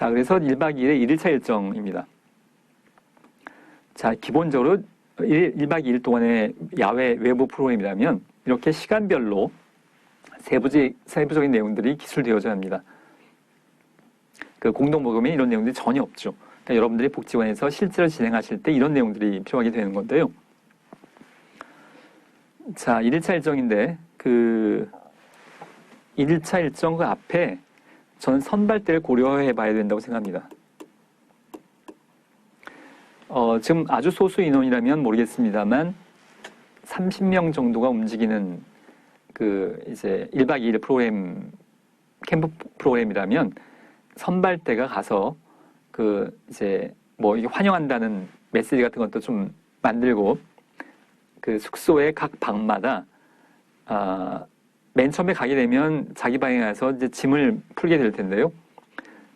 자, 그래서 1박 2일의 1일차 일정입니다. 자, 기본적으로 1박 2일 동안의 야외 외부 프로그램이라면 이렇게 시간별로 세부적인 내용들이 기술되어져야 합니다. 그 공동모금에 이런 내용들이 전혀 없죠. 그러니까 여러분들이 복지관에서 실제로 진행하실 때 이런 내용들이 필요하게 되는 건데요. 자, 1일차 일정인데 그 1일차 일정 그 앞에 저는 선발대를 고려해 봐야 된다고 생각합니다. 지금 아주 소수 인원이라면 모르겠습니다만 30명 정도가 움직이는 그 이제 1박 2일 프로그램, 캠프 프로그램이라면 선발대가 가서 그 이제 뭐 이게 환영한다는 메시지 같은 것도 좀 만들고 그 숙소의 각 방마다 맨 처음에 가게 되면 자기 방에 가서 이제 짐을 풀게 될 텐데요.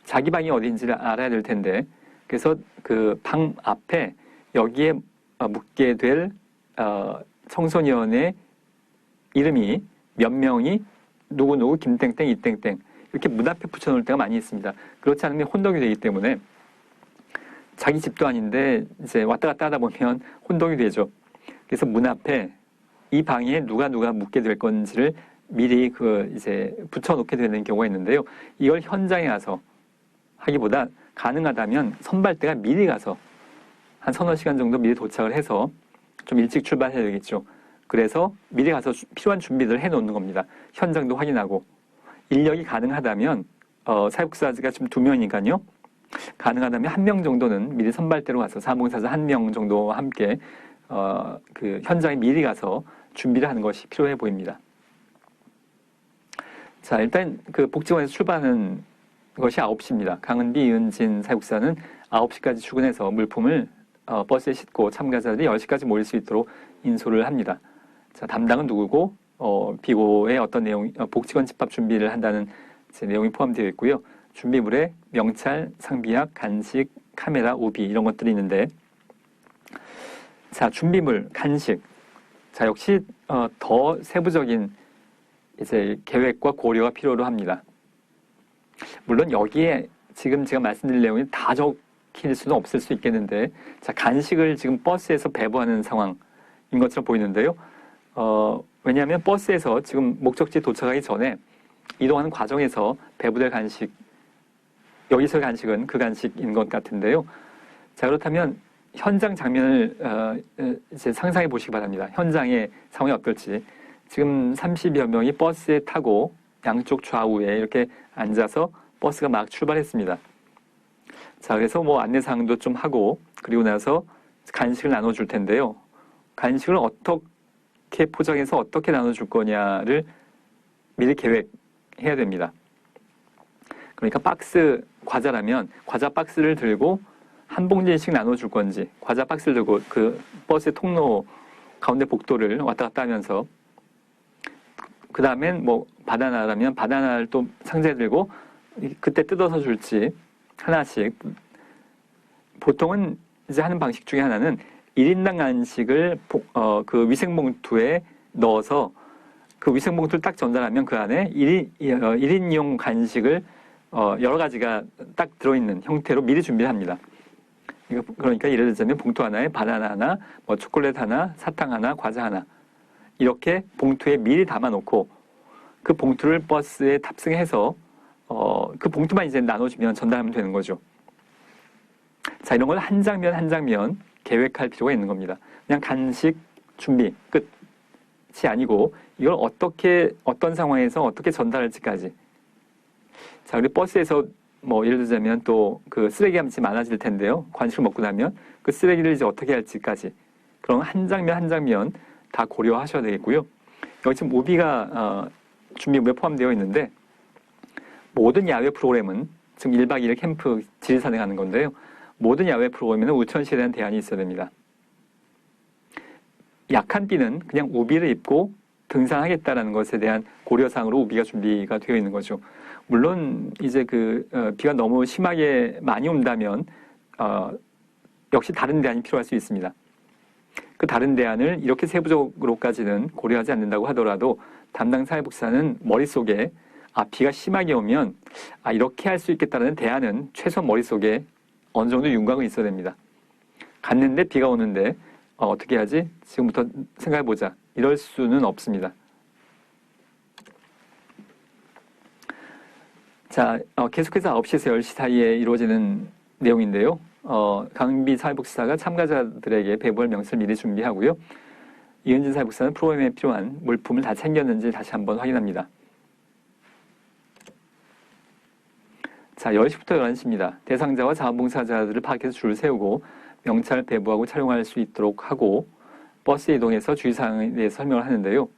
자기 방이 어딘지를 알아야 될 텐데 그래서 그 방 앞에 여기에 묻게 될 청소년의 이름이 몇 명이 누구누구 김땡땡 이땡땡 이렇게 문 앞에 붙여놓을 때가 많이 있습니다. 그렇지 않으면 혼동이 되기 때문에 자기 집도 아닌데 이제 왔다 갔다 하다 보면 혼동이 되죠. 그래서 문 앞에 이 방에 누가 묵게 될 건지를 미리 그 이제 붙여놓게 되는 경우가 있는데요. 이걸 현장에 가서 하기보다 가능하다면 선발대가 미리 가서 한 서너 시간 정도 미리 도착을 해서 좀 일찍 출발해야 되겠죠. 그래서 미리 가서 필요한 준비들을 해놓는 겁니다. 현장도 확인하고 인력이 가능하다면 사육사가 지금 2명이니까요. 가능하다면 1명 정도는 미리 선발대로 가서 사무사자 1명 정도 함께 그 현장에 미리 가서 준비를 하는 것이 필요해 보입니다. 자, 일단 그 복지관에서 출발하는 것이 9시입니다. 강은비, 이은진 사육사는 9시까지 출근해서 물품을 버스에 싣고 참가자들이 10시까지 모일 수 있도록 인솔을 합니다. 자, 담당은 누구고 비고의 어떤 내용, 복지관 집합 준비를 한다는 내용이 포함되어 있고요. 준비물에 명찰, 상비약, 간식, 카메라, 우비 이런 것들이 있는데 자, 준비물, 간식. 자, 역시 더 세부적인 이제 계획과 고려가 필요로 합니다. 물론 여기에 지금 제가 말씀드릴 내용이 다 적힐 수는 없을 수 있겠는데 자, 간식을 지금 버스에서 배부하는 상황인 것처럼 보이는데요. 왜냐하면 버스에서 지금 목적지에 도착하기 전에 이동하는 과정에서 배부될 간식, 여기서의 간식은 그 간식인 것 같은데요. 자, 그렇다면 현장 장면을 이제 상상해 보시기 바랍니다. 현장의 상황이 어떨지. 지금 30여 명이 버스에 타고 양쪽 좌우에 이렇게 앉아서 버스가 막 출발했습니다. 자, 그래서 뭐 안내사항도 좀 하고 그리고 나서 간식을 나눠줄 텐데요. 간식을 어떻게 포장해서 어떻게 나눠줄 거냐를 미리 계획해야 됩니다. 그러니까 과자라면 과자 박스를 들고 한 봉지씩 나눠줄 건지 과자 박스를 들고 그 버스의 통로 가운데 복도를 왔다 갔다 하면서 그 다음엔 뭐 바나나라면 바나나를 또 상자에 들고 그때 뜯어서 줄지 하나씩 보통은 이제 하는 방식 중에 하나는 1인당 간식을 그 위생봉투에 넣어서 그 위생봉투를 딱 전달하면 그 안에 1인용 간식을 여러 가지가 딱 들어있는 형태로 미리 준비를 합니다. 그러니까 예를 들자면 봉투 하나에 바나나 하나, 뭐 초콜릿 하나, 사탕 하나, 과자 하나 이렇게 봉투에 미리 담아놓고 그 봉투를 버스에 탑승해서 그 봉투만 이제 나눠주면 전달하면 되는 거죠. 자, 이런 걸 한 장면 한 장면 계획할 필요가 있는 겁니다. 그냥 간식 준비 끝이 아니고 이걸 어떤 상황에서 어떻게 전달할지까지. 자, 우리 버스에서 뭐 예를 들자면 또 그 쓰레기 값이 많아질 텐데요. 간식을 먹고 나면 그 쓰레기를 이제 어떻게 할지까지. 그럼 한 장면 한 장면 다 고려하셔야 되겠고요. 여기 지금 우비가 준비물에 포함되어 있는데 모든 야외 프로그램은 지금 1박 2일 캠프 지리산에 가는 건데요. 모든 야외 프로그램에는 우천시에 대한 대안이 있어야 됩니다. 약한 띠는 그냥 우비를 입고 등산하겠다라는 것에 대한 고려사항으로 우비가 준비가 되어 있는 거죠. 물론 이제 비가 너무 심하게 많이 온다면 역시 다른 대안이 필요할 수 있습니다. 그 다른 대안을 이렇게 세부적으로까지는 고려하지 않는다고 하더라도 담당 사회복지사는 머릿속에 비가 심하게 오면 이렇게 할 수 있겠다는 대안은 최소한 머릿속에 어느 정도 윤곽은 있어야 됩니다. 갔는데 비가 오는데 어떻게 하지? 지금부터 생각해보자. 이럴 수는 없습니다. 자, 계속해서 9시에서 10시 사이에 이루어지는 내용인데요. 강은비 사회복지사가 참가자들에게 배부할 명세를 미리 준비하고요. 이은진 사회복지사는 프로그램에 필요한 물품을 다 챙겼는지 다시 한번 확인합니다. 자, 10시부터 11시입니다. 대상자와 자원봉사자들을 파악해서 줄을 세우고 명찰을 배부하고 촬영할 수 있도록 하고 버스에 이동해서 주의사항에 대해서 설명을 하는데요.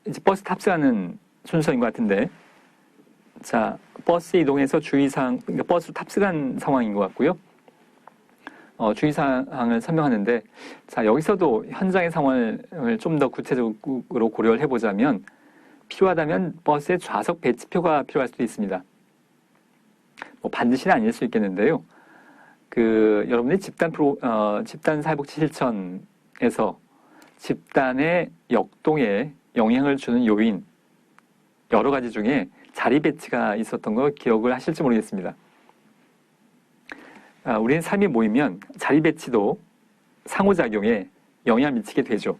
이제 버스 탑승하는 순서인 것 같은데, 자, 버스에 이동해서 주의사항, 그러니까 버스로 탑승한 상황인 것 같고요. 주의사항을 설명하는데, 자, 여기서도 현장의 상황을 좀 더 구체적으로 고려를 해보자면, 필요하다면 버스에 좌석 배치표가 필요할 수도 있습니다. 반드시는 아닐 수 있겠는데요. 여러분들이 집단 사회복지 실천에서 집단의 역동에 영향을 주는 요인, 여러 가지 중에 자리 배치가 있었던 거 기억을 하실지 모르겠습니다. 우리는 삶이 모이면 자리 배치도 상호작용에 영향을 미치게 되죠.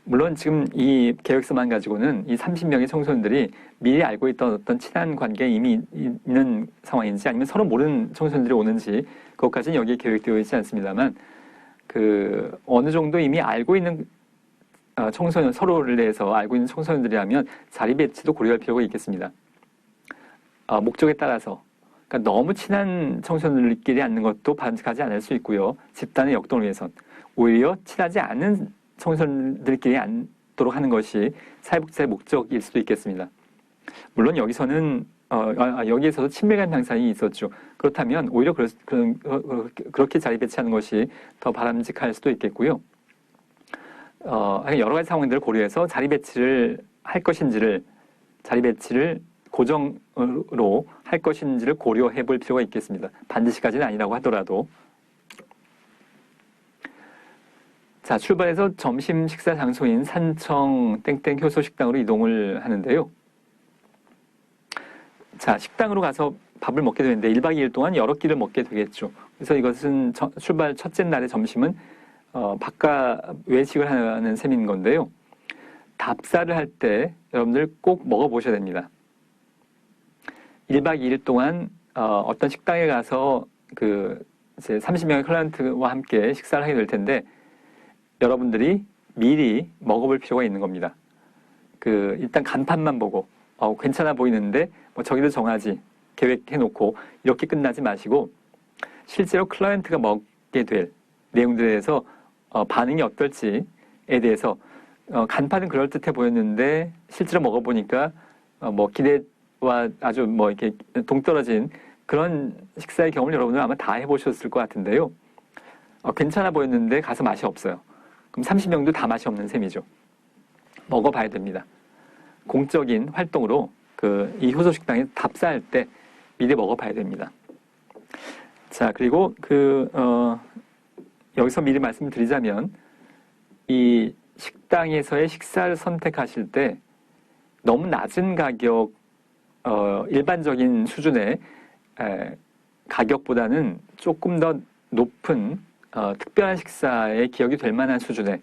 물론 지금 이 계획서만 가지고는 이 30명의 청소년들이 미리 알고 있던 어떤 친한 관계에 이미 있는 상황인지 아니면 서로 모르는 청소년들이 오는지 그것까지는 여기에 계획되어 있지 않습니다만 어느 정도 이미 알고 있는 청소년, 서로를 대해서 알고 있는 청소년들이라면 자리 배치도 고려할 필요가 있겠습니다. 목적에 따라서 그러니까 너무 친한 청소년들끼리 앉는 것도 반칙하지 않을 수 있고요. 집단의 역동을 위해선 오히려 친하지 않은 청소년들끼리 앉도록 하는 것이 사회복지사의 목적일 수도 있겠습니다. 물론 여기서는 여기에서도 친밀감 향상이 있었죠. 그렇다면 오히려 그렇게 자리 배치하는 것이 더 바람직할 수도 있겠고요. 여러 가지 상황들을 고려해서 자리 배치를 고정으로 할 것인지를 고려해 볼 필요가 있겠습니다. 반드시까지는 아니라고 하더라도. 자, 출발해서 점심 식사 장소인 산청 땡땡 효소식당으로 이동을 하는데요. 자, 식당으로 가서 밥을 먹게 되는데 1박 2일 동안 여러 끼를 먹게 되겠죠. 그래서 이것은 출발 첫째 날의 점심은 바깥 외식을 하는 셈인 건데요. 답사를 할 때 여러분들 꼭 먹어보셔야 됩니다. 1박 2일 동안 어떤 식당에 가서 이제 30명의 클라이언트와 함께 식사를 하게 될 텐데 여러분들이 미리 먹어볼 필요가 있는 겁니다. 일단 간판만 보고 괜찮아 보이는데 저기를 정하지 계획해놓고 이렇게 끝나지 마시고 실제로 클라이언트가 먹게 될 내용들에 대해서 반응이 어떨지에 대해서 간판은 그럴듯해 보였는데 실제로 먹어보니까 기대와 아주 이렇게 동떨어진 그런 식사의 경험을 여러분들 아마 다 해보셨을 것 같은데요. 괜찮아 보였는데 가서 맛이 없어요. 그럼 30명도 다 맛이 없는 셈이죠. 먹어봐야 됩니다. 공적인 활동으로 이 효소식당에 답사할 때 미리 먹어봐야 됩니다. 자, 그리고 여기서 미리 말씀드리자면 이 식당에서의 식사를 선택하실 때 너무 낮은 가격, 일반적인 수준의 가격보다는 조금 더 높은 특별한 식사에 기억이 될 만한 수준의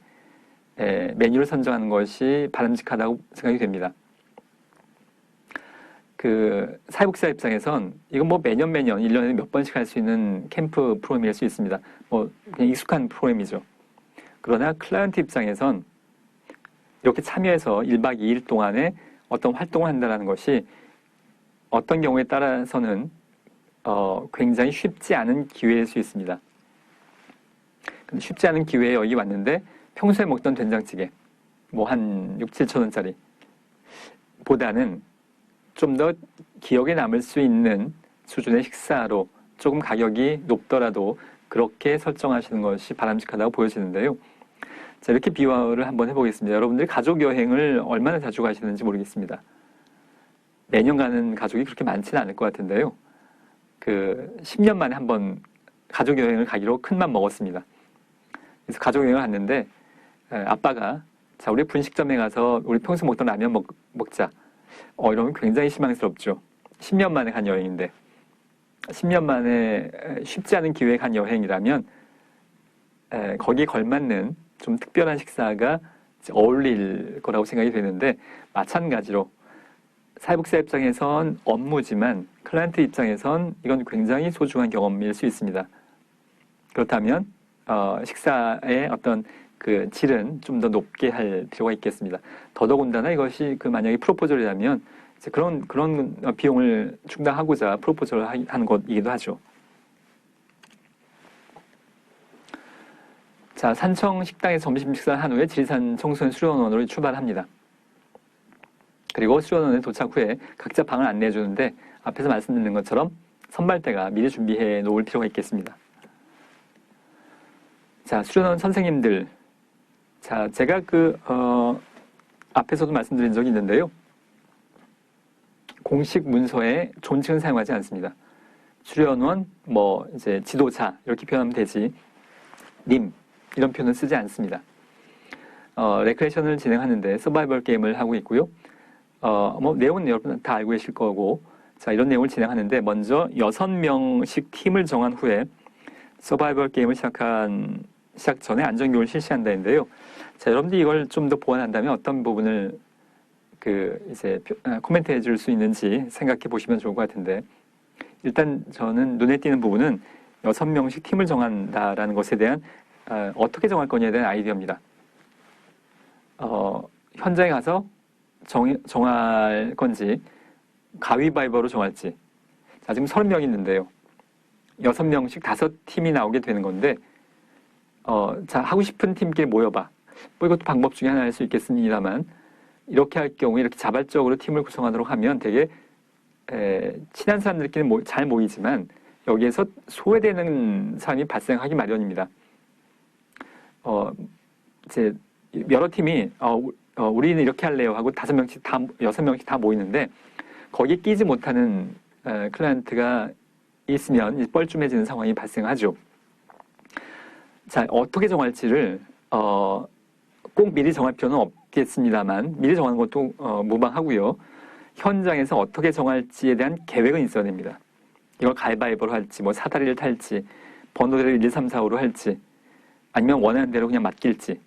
메뉴를 선정하는 것이 바람직하다고 생각이 됩니다. 사회복지사 입장에선 이건 매년 1년에 몇 번씩 할 수 있는 캠프 프로그램일 수 있습니다. 그냥 익숙한 프로그램이죠. 그러나 클라이언트 입장에선 이렇게 참여해서 1박 2일 동안에 어떤 활동을 한다는 것이 어떤 경우에 따라서는 굉장히 쉽지 않은 기회일 수 있습니다. 쉽지 않은 기회에 여기 왔는데 평소에 먹던 된장찌개 한 6, 7천 원짜리 보다는 좀 더 기억에 남을 수 있는 수준의 식사로 조금 가격이 높더라도 그렇게 설정하시는 것이 바람직하다고 보여지는데요. 자, 이렇게 비화를 한번 해보겠습니다. 여러분들이 가족 여행을 얼마나 자주 가시는지 모르겠습니다. 매년 가는 가족이 그렇게 많지는 않을 것 같은데요. 10년 만에 한번 가족 여행을 가기로 큰 맘 먹었습니다. 그래서 가족 여행을 갔는데 아빠가 자, 우리 분식점에 가서 우리 평소 먹던 라면 먹자. 이러면 굉장히 실망스럽죠. 10년 만에 간 여행인데. 10년 만에 쉽지 않은 기회에 간 여행이라면 거기에 걸맞는 좀 특별한 식사가 어울릴 거라고 생각이 되는데, 마찬가지로 사회복지사 입장에선 업무지만 클라이언트 입장에선 이건 굉장히 소중한 경험일 수 있습니다. 그렇다면 식사의 어떤 그 질은 좀 더 높게 할 필요가 있겠습니다. 더더군다나 이것이 만약에 프로포절이라면 이제 그런 비용을 충당하고자 프로포절을 하는 것이기도 하죠. 자, 산청 식당에서 점심 식사를 한 후에 지리산 청소년 수련원으로 출발합니다. 그리고 수련원에 도착 후에 각자 방을 안내해 주는데, 앞에서 말씀드린 것처럼 선발대가 미리 준비해 놓을 필요가 있겠습니다. 자, 수련원 선생님들. 자, 제가 앞에서도 말씀드린 적이 있는데요. 공식 문서에 존칭은 사용하지 않습니다. 수련원, 이제 지도자, 이렇게 표현하면 되지, 님, 이런 표현은 쓰지 않습니다. 레크레이션을 진행하는데 서바이벌 게임을 하고 있고요. 내용은 여러분 다 알고 계실 거고, 자, 이런 내용을 진행하는데, 먼저 6명씩 팀을 정한 후에 서바이벌 게임을 시작 전에 안전교육을 실시한다는데요. 자, 여러분들이 이걸 좀 더 보완한다면 어떤 부분을 이제 코멘트 해줄 수 있는지 생각해 보시면 좋을 것 같은데, 일단 저는 눈에 띄는 부분은 6명씩 팀을 정한다라는 것에 대한 어떻게 정할 거냐에 대한 아이디어입니다. 현장에 가서 정할 건지 가위바위보로 정할지. 자, 지금 30명 있는데요. 6명씩 5팀이 나오게 되는 건데, 자, 하고 싶은 팀끼리 모여봐. 이것도 방법 중에 하나일 수 있겠습니다만, 이렇게 할 경우에 이렇게 자발적으로 팀을 구성하도록 하면 되게 친한 사람들끼리 잘 모이지만 여기에서 소외되는 사람이 발생하기 마련입니다. 이제 여러 팀이 우리는 이렇게 할래요 하고 5명씩 6명씩 다 모이는데, 거기에 끼지 못하는 클라이언트가 있으면 뻘쭘해지는 상황이 발생하죠. 자, 어떻게 정할지를 꼭 미리 정할 필요는 없겠습니다만, 미리 정하는 것도 무방하고요. 현장에서 어떻게 정할지에 대한 계획은 있어야 됩니다. 이걸 가위바위보로 할지, 사다리를 탈지, 번호대로 1, 2, 3, 4, 5로 할지, 아니면 원하는 대로 그냥 맡길지,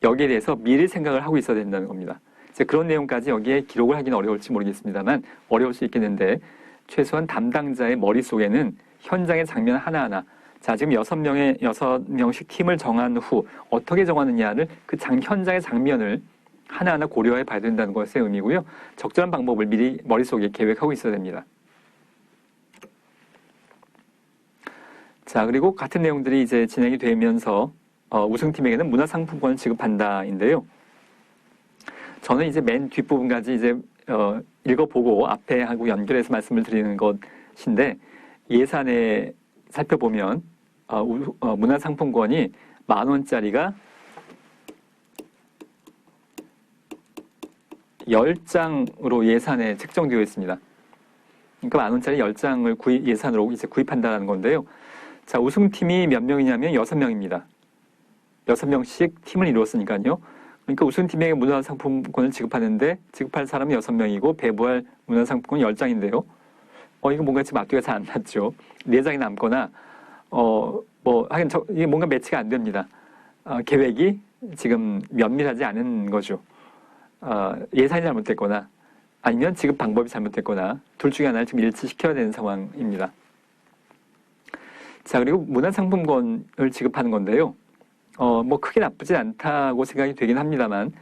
여기에 대해서 미리 생각을 하고 있어야 된다는 겁니다. 이제 그런 내용까지 여기에 기록을 하기는 어려울지 모르겠습니다만, 어려울 수 있겠는데, 최소한 담당자의 머릿속에는 현장의 장면 하나하나, 자, 지금 6명씩 팀을 정한 후 어떻게 정하느냐를 현장의 장면을 하나하나 고려해 봐야 된다는 것의 의미고요. 적절한 방법을 미리 머릿속에 계획하고 있어야 됩니다. 자, 그리고 같은 내용들이 이제 진행이 되면서 우승팀에게는 문화상품권을 지급한다인데요. 저는 이제 맨 뒷부분까지 이제 읽어보고 앞에 하고 연결해서 말씀을 드리는 것인데, 예산에 살펴보면 문화상품권이 10,000원짜리가 10장으로 예산에 책정되어 있습니다. 그러니까 10,000원짜리 10장을 예산으로 이제 구입한다는 건데요. 자, 우승팀이 몇 명이냐면 6명입니다. 6명씩 팀을 이루었으니까요. 그러니까 우승팀에게 문화상품권을 지급하는데, 지급할 사람이 6명이고 배부할 문화상품권이 10장인데요. 이거 뭔가 지금 앞뒤가 잘 안 맞죠. 4장이 남거나, 하긴 이게 뭔가 매치가 안 됩니다. 계획이 지금 면밀하지 않은 거죠. 예산이 잘못됐거나, 아니면 지급 방법이 잘못됐거나, 둘 중에 하나를 지금 일치시켜야 되는 상황입니다. 자, 그리고 문화상품권을 지급하는 건데요. 크게 나쁘진 않다고 생각이 되긴 합니다만,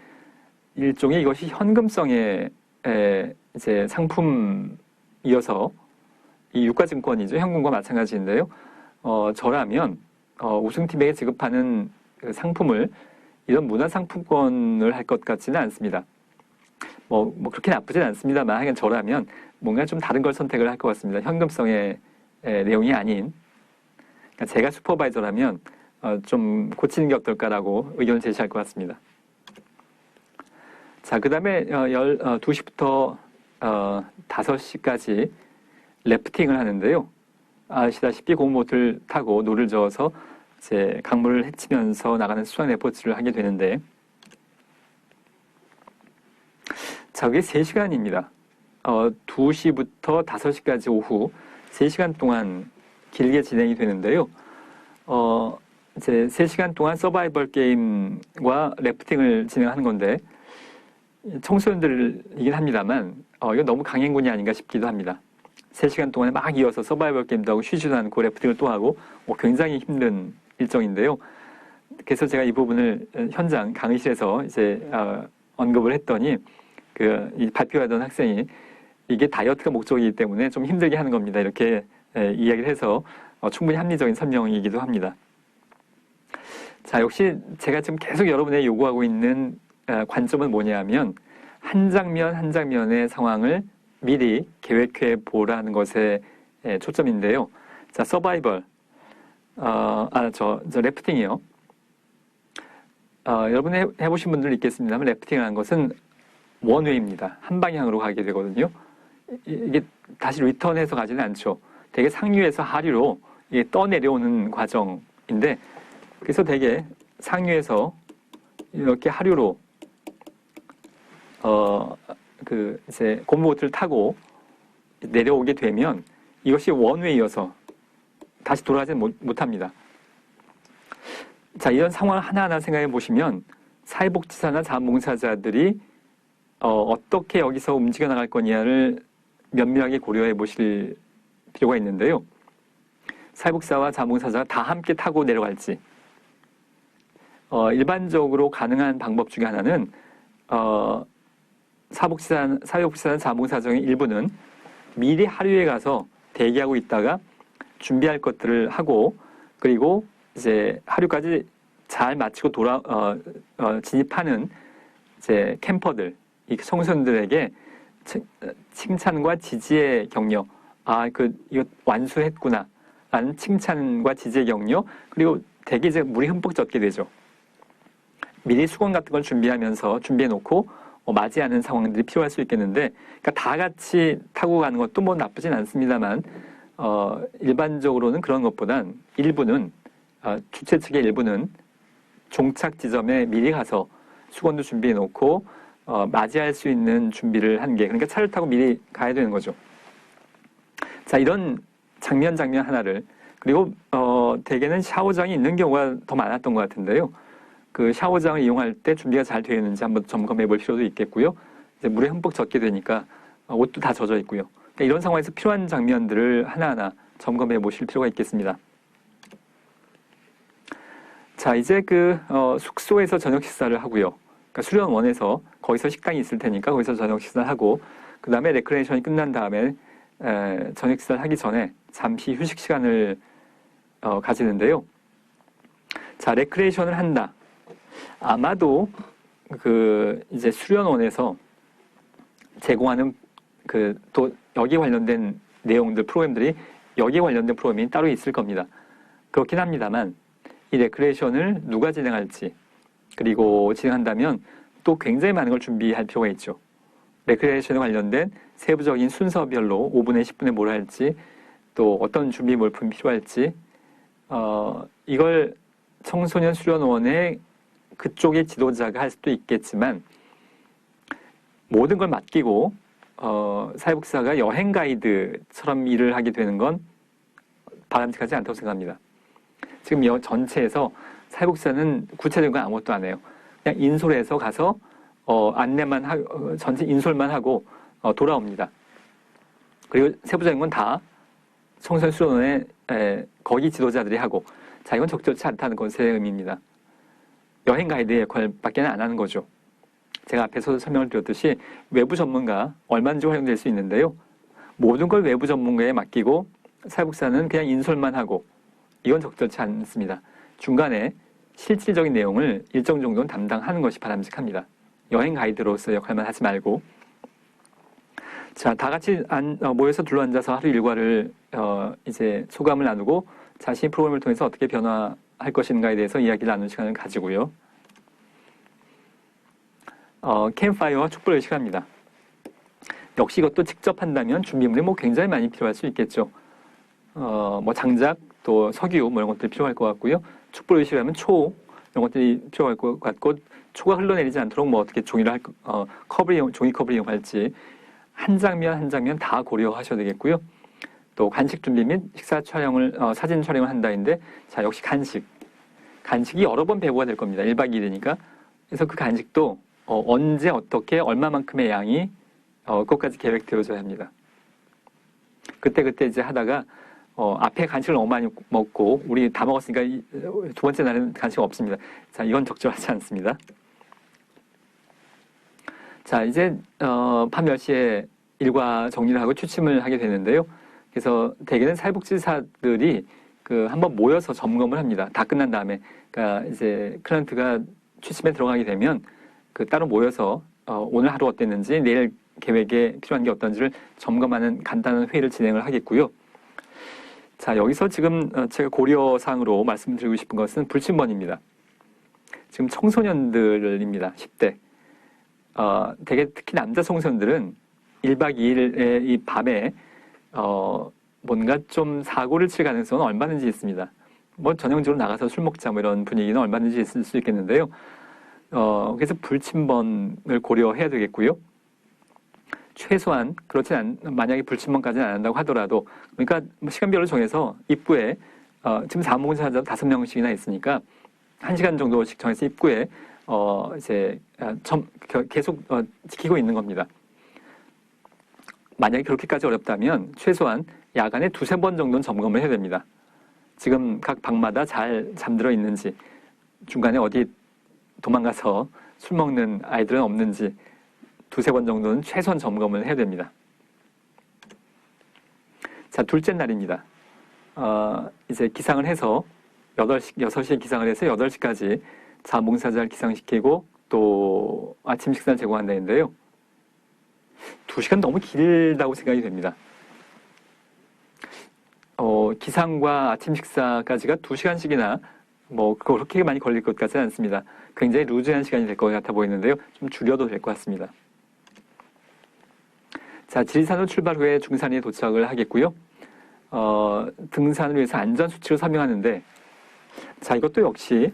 일종의 이것이 현금성의 이제 상품이어서, 이 유가증권이죠. 현금과 마찬가지인데요. 저라면 우승팀에게 지급하는 그 상품을 이런 문화상품권을 할 것 같지는 않습니다. 그렇게 나쁘진 않습니다만, 하여간 저라면 뭔가 좀 다른 걸 선택을 할 것 같습니다. 현금성의 내용이 아닌. 그러니까 제가 슈퍼바이저라면 좀 고치는 게 어떨까라고 의견을 제시할 것 같습니다. 자, 그 다음에 2시부터 5시까지 래프팅을 하는데요. 아시다시피 고무보트를 타고 노를 저어서 이제 강물을 헤치면서 나가는 수상 레포츠를 하게 되는데, 자, 그게 3시간입니다. 2시부터 5시까지 오후 3시간 동안 길게 진행이 되는데요. 이제 3시간 동안 서바이벌 게임과 래프팅을 진행하는 건데, 청소년들이긴 합니다만, 이건 너무 강행군이 아닌가 싶기도 합니다. 3시간 동안에 막 이어서 서바이벌 게임도 하고 쉬지도 않고 래프팅을 또 하고, 굉장히 힘든 일정인데요. 그래서 제가 이 부분을 현장 강의실에서 이제 언급을 했더니, 이 발표하던 학생이 이게 다이어트가 목적이기 때문에 좀 힘들게 하는 겁니다. 이렇게 이야기를 해서 충분히 합리적인 설명이기도 합니다. 자, 역시 제가 지금 계속 여러분에게 요구하고 있는 관점은 뭐냐면, 한 장면 한 장면의 상황을 미리 계획해 보라는 것에 초점인데요. 자, 서바이벌, 래프팅이요. 여러분 해보신 분들 있겠습니다만, 래프팅이라는 것은 원웨이입니다. 한 방향으로 가게 되거든요. 이게 다시 리턴해서 가지는 않죠. 되게 상류에서 하류로 이게 떠내려오는 과정인데, 그래서 되게 상류에서 이렇게 하류로 이제 고무보트를 타고 내려오게 되면 이것이 원웨이여서 다시 돌아가지는 못합니다. 자, 이런 상황을 하나하나 생각해 보시면 사회복지사나 자원봉사자들이 어떻게 여기서 움직여 나갈 거냐를 면밀하게 고려해 보실 필요가 있는데요. 사회복지사와 자원봉사자가 다 함께 타고 내려갈지, 일반적으로 가능한 방법 중에 하나는 사회복지사나 자원봉사자 중의 일부는 미리 하류에 가서 대기하고 있다가 준비할 것들을 하고, 그리고 이제 하류까지 잘 마치고 진입하는 이제 캠퍼들, 이 청소년들에게 칭찬과 지지의 격려, 이거 완수했구나 라는 칭찬과 지지의 격려, 그리고 되게 이제 물이 흠뻑 젖게 되죠. 미리 수건 같은 걸 준비해 놓고 맞이하는 상황들이 필요할 수 있겠는데, 그러니까 다 같이 타고 가는 것도 뭐 나쁘진 않습니다만, 일반적으로는 그런 것보단 주최 측의 일부는 종착 지점에 미리 가서 수건도 준비해 놓고 맞이할 수 있는 준비를 한 게, 그러니까 차를 타고 미리 가야 되는 거죠. 자, 이런 장면 하나를, 그리고 대개는 샤워장이 있는 경우가 더 많았던 것 같은데요. 그 샤워장을 이용할 때 준비가 잘 되어 있는지 한번 점검해 볼 필요도 있겠고요. 이제 물에 흠뻑 젖게 되니까 옷도 다 젖어 있고요. 그러니까 이런 상황에서 필요한 장면들을 하나하나 점검해 보실 필요가 있겠습니다. 자, 이제 숙소에서 저녁 식사를 하고요. 그러니까 수련원에서 거기서 식당이 있을 테니까 거기서 저녁 식사를 하고, 그 다음에 레크레이션이 끝난 다음에 저녁 식사를 하기 전에 잠시 휴식 시간을 가지는데요. 자, 레크레이션을 한다. 아마도 이제 수련원에서 제공하는 또 여기에 관련된 내용들, 프로그램들이 여기에 관련된 프로그램이 따로 있을 겁니다. 그렇긴 합니다만 이 레크레이션을 누가 진행할지, 그리고 진행한다면 또 굉장히 많은 걸 준비할 필요가 있죠. 레크레이션에 관련된 세부적인 순서별로 5분에 10분에 뭘 할지, 또 어떤 준비 물품이 필요할지, 이걸 청소년 수련원의 그쪽의 지도자가 할 수도 있겠지만, 모든 걸 맡기고 사회복지사가 여행 가이드처럼 일을 하게 되는 건 바람직하지 않다고 생각합니다. 지금 전체에서 사회복지사는 구체적인 건 아무것도 안 해요. 그냥 인솔해서 가서 안내만 하고, 전체 인솔만 하고 돌아옵니다. 그리고 세부적인 건 다 청소년 수련원의 거기 지도자들이 하고, 자, 이건 적절치 않다는 것의 의미입니다. 여행 가이드의 역할밖에 안 하는 거죠. 제가 앞에서 설명을 드렸듯이 외부 전문가 얼마든지 활용될 수 있는데요. 모든 걸 외부 전문가에 맡기고 사회복지사는 그냥 인솔만 하고, 이건 적절치 않습니다. 중간에 실질적인 내용을 일정 정도는 담당하는 것이 바람직합니다. 여행 가이드로서의 역할만 하지 말고. 자, 다 같이 모여서 둘러앉아서 하루 일과를 이제 소감을 나누고 자신의 프로그램을 통해서 어떻게 변화할 것인가에 대해서 이야기를 나누는 시간을 가지고요. 캠파이어와 촛불 의식합니다. 역시 이것도 직접 한다면 준비물이 굉장히 많이 필요할 수 있겠죠. 장작, 또 석유 이런 것들이 필요할 것 같고요. 촛불 의식하면 초 이런 것들이 필요할 것 같고, 초가 흘러내리지 않도록 뭐 어떻게 종이를 종이컵을 이용할지 한 장면 한 장면 다 고려하셔야 되겠고요. 또 간식 준비 및 식사 촬영을 사진 촬영을 한다는데 자 역시 간식이 여러 번 배부가 될 겁니다. 1박 2일이니까. 그래서 그 간식도 언제 어떻게 얼마만큼의 양이 그것까지 계획되어져야 합니다. 그때 이제 하다가 앞에 간식을 너무 많이 먹고 우리 다 먹었으니까 두 번째 날에는 간식 없습니다. 자 이건 적절하지 않습니다. 자 이제 밤 10시에 일과 정리를 하고 취침을 하게 되는데요. 그래서 대개는 사회복지사들이 한번 모여서 점검을 합니다. 다 끝난 다음에 그러니까 이제 클라이언트가 취침에 들어가게 되면 따로 모여서 오늘 하루 어땠는지 내일 계획에 필요한 게 어떤지를 점검하는 간단한 회의를 진행을 하겠고요. 자 여기서 지금 제가 고려사항으로 말씀드리고 싶은 것은 불침번입니다. 지금 청소년들입니다. 10대. 되게 특히 남자 청소년들은 1박 2일의 이 밤에 뭔가 좀 사고를 칠 가능성은 얼마든지 있습니다. 뭐 전형적으로 나가서 술 먹자 뭐 이런 분위기는 얼마든지 있을 수 있겠는데요. 그래서 불침번을 고려해야 되겠고요. 최소한 만약에 불침번까지는 안 한다고 하더라도 그러니까 시간별로 정해서 입구에 지금 사무공사자 5명씩이나 있으니까 1시간 정도씩 정해서 입구에 이제 계속 지키고 있는 겁니다. 만약에 그렇게까지 어렵다면 최소한 야간에 2-3번 정도는 점검을 해야 됩니다. 지금 각 방마다 잘 잠들어 있는지, 중간에 어디 도망가서 술 먹는 아이들은 없는지 2-3번 정도는 최소한 점검을 해야 됩니다. 자, 둘째 날입니다. 이제 기상을 해서 6시에 기상을 해서 8시까지 자몽사자를 기상시키고 또 아침 식사를 제공한다는데요. 2시간 너무 길다고 생각이 됩니다. 기상과 아침 식사까지가 2시간씩이나 뭐 그렇게 많이 걸릴 것 같지는 않습니다. 굉장히 루즈한 시간이 될 것 같아 보이는데요. 좀 줄여도 될 것 같습니다. 자, 지리산으로 출발 후에 중산에 도착을 하겠고요. 등산을 위해서 안전수칙을 설명하는데 자, 이것도 역시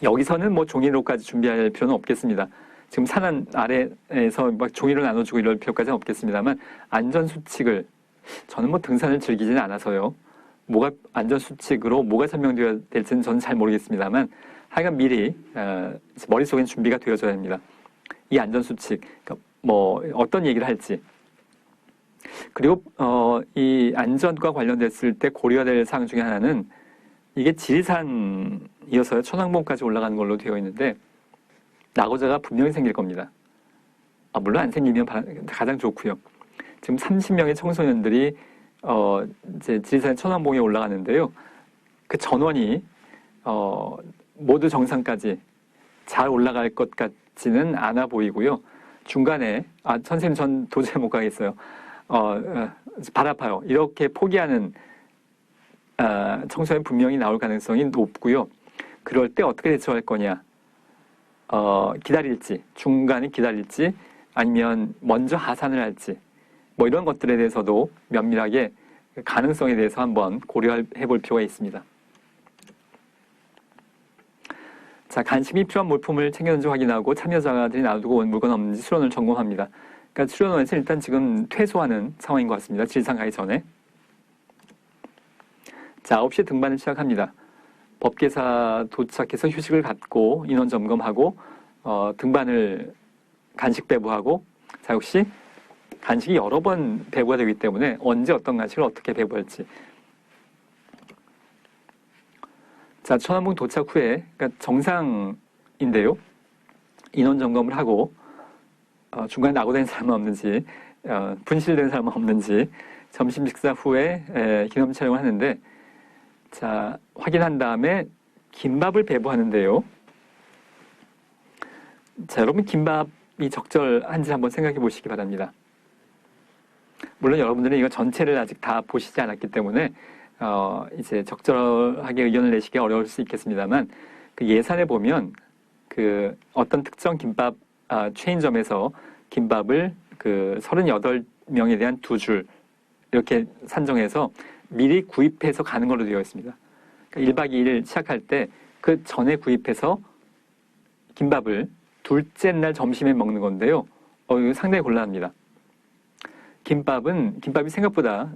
여기서는 뭐 종이로까지 준비할 필요는 없겠습니다. 지금 산 아래에서 막 종이를 나눠주고 이럴 필요까지는 없겠습니다만 안전수칙을 저는 뭐 등산을 즐기지는 않아서요. 뭐가 안전수칙으로 뭐가 설명되어야 될지는 저는 잘 모르겠습니다만 하여간 미리 머릿속에 준비가 되어져야 합니다. 이 안전수칙, 그러니까 뭐 어떤 얘기를 할지 그리고 이 안전과 관련됐을 때 고려해야 될 사항 중에 하나는 이게 지리산이어서요. 천왕봉까지 올라가는 걸로 되어 있는데 낙오자가 분명히 생길 겁니다. 물론 안 생기면 가장 좋고요. 지금 30명의 청소년들이 이제 지리산 천왕봉에 올라가는데요. 그 전원이 모두 정상까지 잘 올라갈 것 같지는 않아 보이고요. 중간에 선생님 전 도저히 못 가겠어요. 발 아파요. 이렇게 포기하는 청소년 분명히 나올 가능성이 높고요. 그럴 때 어떻게 대처할 거냐? 기다릴지, 중간에 기다릴지, 아니면 먼저 하산을 할지, 뭐 이런 것들에 대해서도 면밀하게 가능성에 대해서 한번 고려해 볼 필요가 있습니다. 자, 간식이 필요한 물품을 챙겼는지 확인하고 참여자들이 놔두고 온 물건 없는지 수련을 점검합니다. 그러니까 수련원에서 일단 지금 퇴소하는 상황인 것 같습니다. 지리산 가기 전에. 자, 9시에 등반을 시작합니다. 법계사 도착해서 휴식을 갖고 인원 점검하고 등반을 간식 배부하고 자 역시 간식이 여러 번 배부가 되기 때문에 언제 어떤 간식을 어떻게 배부할지 자 천안봉 도착 후에 그러니까 정상인데요 인원 점검을 하고 중간에 낙오된 사람은 없는지 분실된 사람은 없는지 점심 식사 후에 기념 촬영을 하는데 자, 확인한 다음에 김밥을 배부하는데요. 자, 여러분 김밥이 적절한지 한번 생각해 보시기 바랍니다. 물론 여러분들은 이거 전체를 아직 다 보시지 않았기 때문에 이제 적절하게 의견을 내시기 어려울 수 있겠습니다만 그 예산에 보면 그 어떤 특정 김밥 체인점에서 김밥을 그 38명에 대한 2줄 이렇게 산정해서 미리 구입해서 가는 걸로 되어 있습니다. 그러니까 1박 2일 시작할 때 그 전에 구입해서 김밥을 둘째 날 점심에 먹는 건데요. 이거 상당히 곤란합니다. 김밥이 생각보다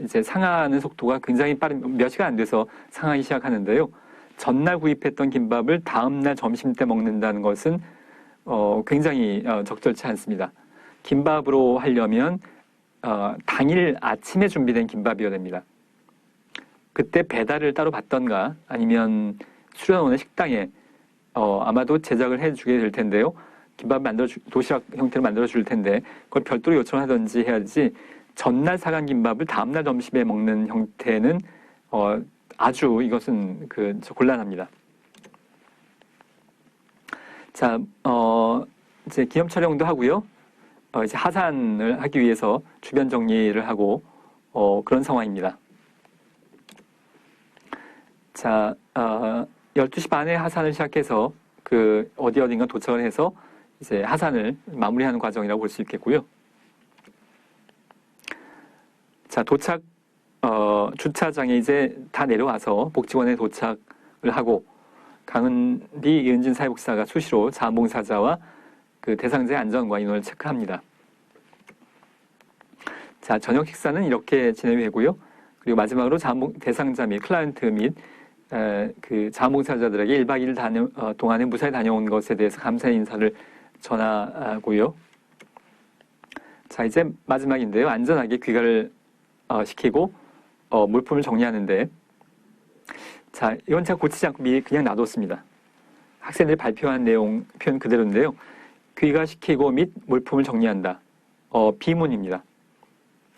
이제 상하는 속도가 굉장히 빠른, 몇 시간 안 돼서 상하기 시작하는데요. 전날 구입했던 김밥을 다음날 점심 때 먹는다는 것은 굉장히 적절치 않습니다. 김밥으로 하려면 당일 아침에 준비된 김밥이어야 됩니다. 그때 배달을 따로 받던가 아니면 수련원의 식당에 아마도 제작을 해주게 될 텐데요. 김밥 도시락 형태로 만들어 줄 텐데 그걸 별도로 요청하든지 해야지, 전날 사간 김밥을 다음날 점심에 먹는 형태는 아주 이것은 곤란합니다. 자, 이제 기념 촬영도 하고요. 이제 하산을 하기 위해서 주변 정리를 하고 그런 상황입니다. 자, 12시 반에 하산을 시작해서 어딘가 도착을 해서 이제 하산을 마무리하는 과정이라고 볼 수 있겠고요. 자, 주차장에 이제 다 내려와서 복지관에 도착을 하고 강은비 이은진 사회복지사가 수시로 자원봉사자와 대상자의 안전과 인원을 체크합니다. 자, 저녁 식사는 이렇게 진행이 되고요. 그리고 마지막으로 대상자 및 클라이언트 및 자원봉사자들에게 1박 2일 동안에 무사히 다녀온 것에 대해서 감사의 인사를 전하고요. 자, 이제 마지막인데요. 안전하게 귀가를 시키고 물품을 정리하는데, 자, 이건 제가 고치지 않고 미리 그냥 놔뒀습니다. 학생들이 발표한 내용 표현 그대로인데요. 귀가시키고 및 물품을 정리한다. 비문입니다.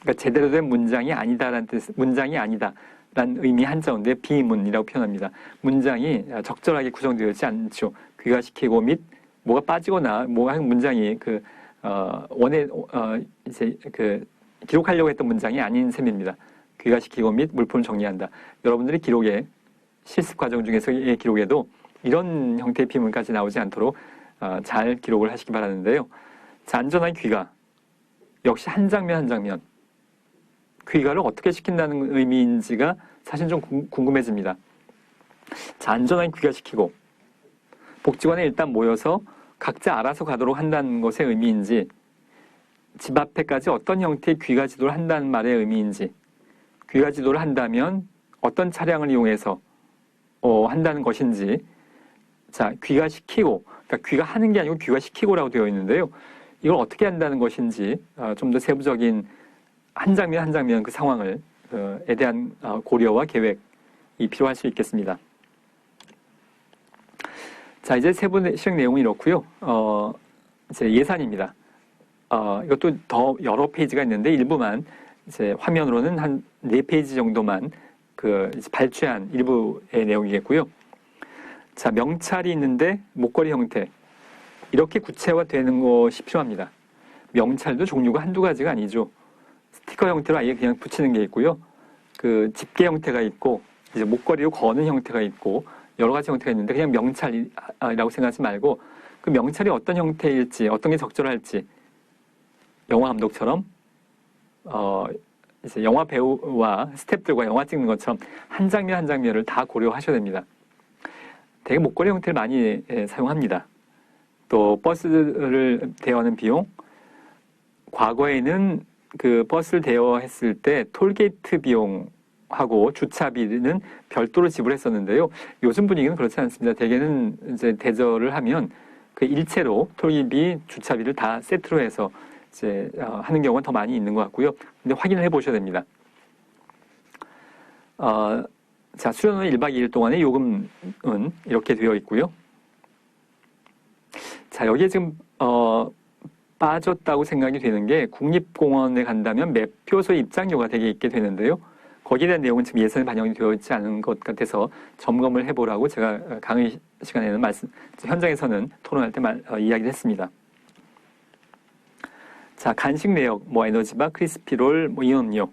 그러니까 제대로 된 문장이 아니다라는 문장이 아니다라는 의미 한자어인데 비문이라고 표현합니다. 문장이 적절하게 구성되어 있지 않죠. 귀가시키고 및 뭐가 빠지거나 문장이 이제 기록하려고 했던 문장이 아닌 셈입니다. 귀가시키고 및 물품을 정리한다. 여러분들이 실습 과정 중에서의 기록에도 이런 형태의 비문까지 나오지 않도록 잘 기록을 하시기 바라는데요. 자, 안전한 귀가. 역시 한 장면 한 장면. 귀가를 어떻게 시킨다는 의미인지가 사실 좀 궁금해집니다. 자, 안전하게 귀가시키고 복지관에 일단 모여서 각자 알아서 가도록 한다는 것의 의미인지, 집 앞에까지 어떤 형태의 귀가 지도를 한다는 말의 의미인지, 귀가 지도를 한다면 어떤 차량을 이용해서 한다는 것인지, 자, 귀가시키고, 그러니까 귀가하는 게 아니고 귀가시키고라고 되어 있는데요. 이걸 어떻게 한다는 것인지 좀 더 세부적인 한 장면 한 장면 그 상황을 에 대한 고려와 계획이 필요할 수 있겠습니다. 자, 이제 세부 실행 내용은 이렇고요. 이제 예산입니다. 이것도 더 여러 페이지가 있는데 일부만 이제 화면으로는 한 4페이지 정도만 이제 발췌한 일부의 내용이겠고요. 자, 명찰이 있는데 목걸이 형태. 이렇게 구체화되는 것이 필요합니다. 명찰도 종류가 한두 가지가 아니죠. 스티커 형태로 아예 그냥 붙이는 게 있고요. 집게 형태가 있고, 이제 목걸이로 거는 형태가 있고, 여러 가지 형태가 있는데 그냥 명찰이라고 생각하지 말고 그 명찰이 어떤 형태일지, 어떤 게 적절할지, 영화 감독처럼 이제 영화 배우와 스태프들과 영화 찍는 것처럼 한 장면 한 장면을 다 고려하셔야 됩니다. 되게 목걸이 형태를 많이 사용합니다. 또 버스를 대여하는 비용, 과거에는 버스를 대여했을 때 톨게이트 비용하고 주차비는 별도로 지불했었는데요. 요즘 분위기는 그렇지 않습니다. 대개는 이제 대절을 하면 일체로 톨비, 주차비를 다 세트로 해서 이제 하는 경우가 더 많이 있는 것 같고요. 근데 확인을 해보셔야 됩니다. 자, 수련원 1박 2일 동안의 요금은 이렇게 되어 있고요. 자, 여기에 지금 빠졌다고 생각이 되는 게 국립공원에 간다면 매표소 입장료가 되게 있게 되는데요. 거기에 대한 내용은 지금 예산에 반영이 되어 있지 않은 것 같아서 점검을 해보라고 제가 강의 시간에는 현장에서는 토론할 때 이야기를 했습니다. 자, 간식 내역, 에너지바, 크리스피롤, 이온음료.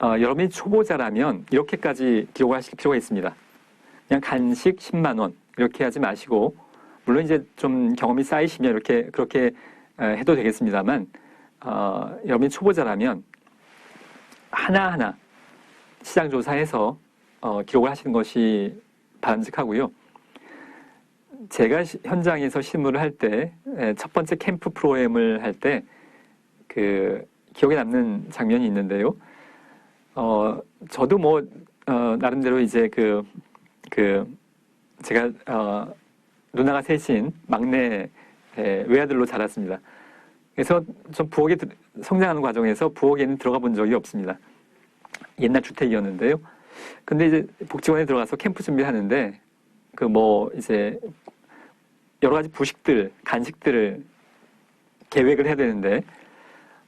여러분이 초보자라면 이렇게까지 기록을 하실 필요가 있습니다. 그냥 간식 10만 원 이렇게 하지 마시고, 물론 이제 좀 경험이 쌓이시면 그렇게 해도 되겠습니다만, 여러분이 초보자라면 하나하나 시장 조사해서 기록을 하시는 것이 바람직하고요. 제가 현장에서 실무를 할 때, 첫 번째 캠프 프로그램을 할 때, 기억에 남는 장면이 있는데요. 저도 뭐, 나름대로 이제 제가, 누나가 셋인 막내 외아들로 자랐습니다. 그래서 좀 부엌에 성장하는 과정에서 부엌에는 들어가 본 적이 없습니다. 옛날 주택이었는데요. 근데 이제 복지관에 들어가서 캠프 준비를 하는데, 이제, 여러 가지 부식들, 간식들을 계획을 해야 되는데,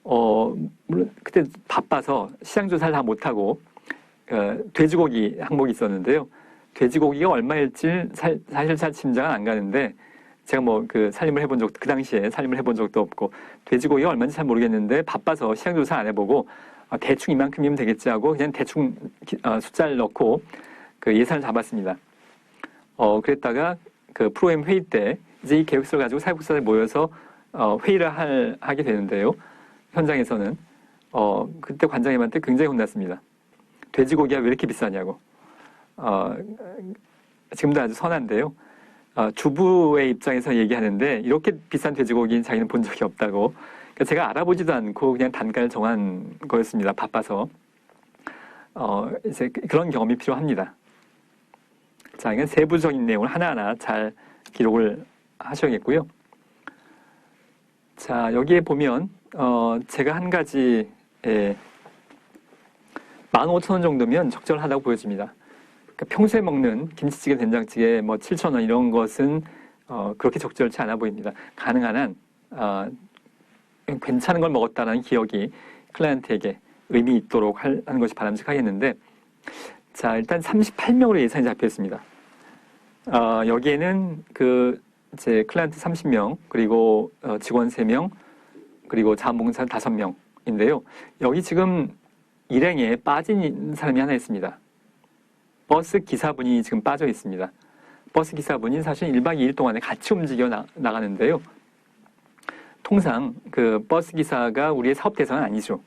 물론 그때 바빠서 시장 조사를 다 못하고, 돼지고기 항목이 있었는데요. 돼지고기가 얼마일지 사실 잘 짐작은 안 가는데, 제가 살림을 해본 적도, 그 당시에 살림을 해본 적도 없고, 돼지고기가 얼마인지 잘 모르겠는데, 바빠서 시장 조사 안 해보고, 대충 이만큼이면 되겠지 하고, 그냥 대충 숫자를 넣고, 예산을 잡았습니다. 그랬다가, 프로그램 회의 때, 이제 이 계획서를 가지고 사회복지사들 모여서, 회의를 하게 되는데요. 현장에서는. 그때 관장님한테 굉장히 혼났습니다. 돼지고기가 왜 이렇게 비싸냐고. 지금도 아주 선한데요. 주부의 입장에서 얘기하는데 이렇게 비싼 돼지고기는 자기는 본 적이 없다고. 그러니까 제가 알아보지도 않고 그냥 단가를 정한 거였습니다. 바빠서. 이제 그런 경험이 필요합니다. 자, 이건 세부적인 내용을 하나하나 잘 기록을 하셔야겠고요. 자, 여기에 보면 제가 한 가지 15,000원 정도면 적절하다고 보여집니다. 그러니까 평소에 먹는 김치찌개, 된장찌개 7,000원 이런 것은 그렇게 적절치 않아 보입니다. 가능한 한 괜찮은 걸 먹었다는 기억이 클라이언트에게 의미 있도록 하는 것이 바람직하겠는데, 자, 일단 38명으로 예산이 잡혀 있습니다. 여기에는 이제 클라이언트 30명, 그리고 직원 3명, 그리고 자원봉사 5명인데요. 여기 지금 일행에 빠진 사람이 하나 있습니다. 버스 기사분이 지금 빠져 있습니다. 버스 기사분이 사실 1박 2일 동안에 같이 움직여 나가는데요. 통상 버스 기사가 우리의 사업 대상은 아니죠.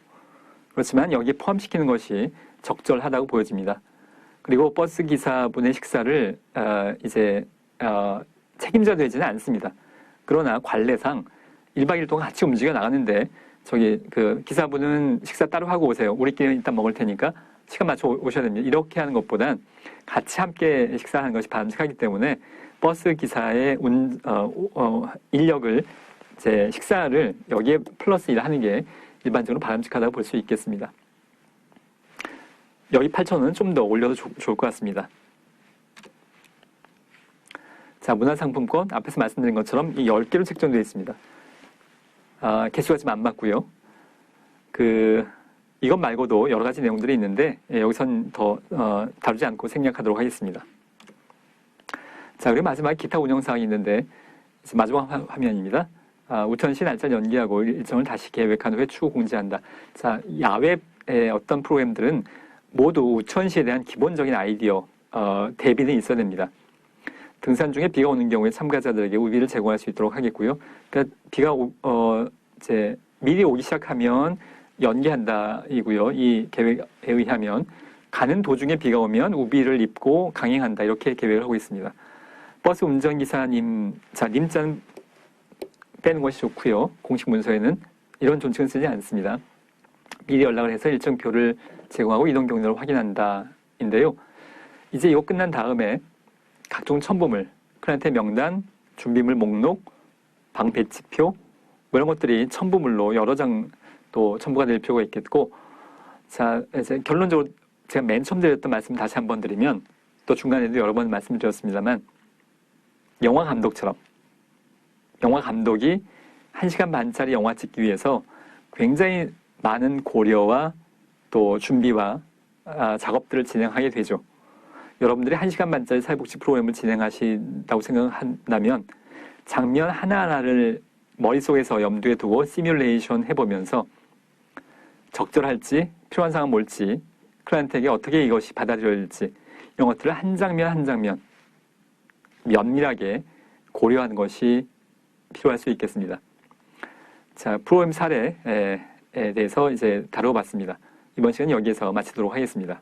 그렇지만 여기에 포함시키는 것이 적절하다고 보여집니다. 그리고 버스 기사분의 식사를 이제 책임져야 되지는 않습니다. 그러나 관례상 1박 2일 동안 같이 움직여 나가는데 기사분은 식사 따로 하고 오세요. 우리끼리 일단 먹을 테니까 시간 맞춰 오셔야 됩니다. 이렇게 하는 것보단 같이 함께 식사하는 것이 바람직하기 때문에 버스 기사의 인력을 식사를 여기에 플러스 일하는 게 일반적으로 바람직하다고 볼 수 있겠습니다. 여기 8,000원은 좀 더 올려도 좋을 것 같습니다. 자, 문화상품권 앞에서 말씀드린 것처럼 이 10개로 책정되어 있습니다. 개수가 지금 안 맞고요. 이것 말고도 여러 가지 내용들이 있는데 여기선 더 다루지 않고 생략하도록 하겠습니다. 자, 그리고 마지막에 기타 운영 사항이 있는데 마지막 화면입니다. 우천시 날짜를 연기하고 일정을 다시 계획한 후에 추후 공지한다. 자, 야외의 어떤 프로그램들은 모두 우천시에 대한 기본적인 아이디어, 대비는 있어야 됩니다. 등산 중에 비가 오는 경우에 참가자들에게 우비를 제공할 수 있도록 하겠고요. 그러니까 비가 이제 미리 오기 시작하면 연기한다이고요. 이 계획에 의하면 가는 도중에 비가 오면 우비를 입고 강행한다, 이렇게 계획을 하고 있습니다. 버스 운전기사님, 자, 님자는 빼는 것이 좋고요. 공식 문서에는 이런 존칭은 쓰지 않습니다. 미리 연락을 해서 일정표를 제공하고 이동 경로를 확인한다인데요. 이제 이거 끝난 다음에 각종 첨부물, 클라이언트의 명단, 준비물 목록, 방 배치표 이런 것들이 첨부물로 여러 장 또 첨부가 될 필요가 있겠고, 자, 이제 결론적으로 제가 맨 처음 드렸던 말씀 다시 한번 드리면, 또 중간에도 여러 번 말씀드렸습니다만, 영화 감독처럼 영화 감독이 1시간 반짜리 영화 찍기 위해서 굉장히 많은 고려와 또 준비와 작업들을 진행하게 되죠. 여러분들이 1시간 반짜리 사회복지 프로그램을 진행하신다고 생각한다면 장면 하나하나를 머릿속에서 염두에 두고 시뮬레이션 해보면서 적절할지, 필요한 사항은 뭘지, 클라이언트에게 어떻게 이것이 받아들여질지 이런 것들을 한 장면 한 장면 면밀하게 고려하는 것이 필요할 수 있겠습니다. 자, 프로그램 사례에 대해서 이제 다뤄봤습니다. 이번 시간 여기에서 마치도록 하겠습니다.